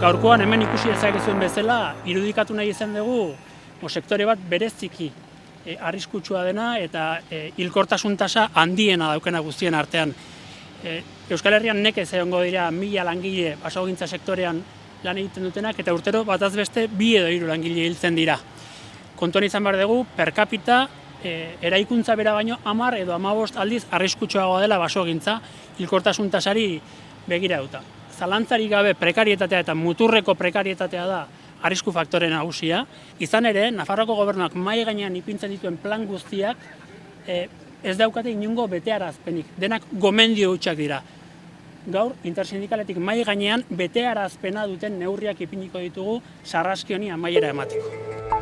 Gaurkoan hemen ikusi ezakezuen bezala, irudikatu nahi izan dugu sektore bat bereziki arriskutsua dena eta hilkortasun tasa handiena daukena guztien artean. Euskal Herrian nekez egongo dira 1000 langile basogintza sektorean lan egiten dutenak eta urtero bataz beste 2 edo 3 langile hiltzen dira. Kontuan izan behar dugu, per capita eraikuntza bera baino 10 edo 15 aldiz arriskutsuagoa dela basogintza hilkortasun tasari begiratuta. Zalantzarik gabe prekarietatea eta muturreko prekarietatea da arrisku faktore nagusia. Izan ere, Nafarroako gobernuak mahai gainean ipintzen dituen plan guztiak ez daukate inongo betearazpenik, denak gomendio hutsak dira. Gaur, intersindikaletik mahai gainean betearazpena duten neurriak ipiniko ditugu sarraski honi amaiera emateko.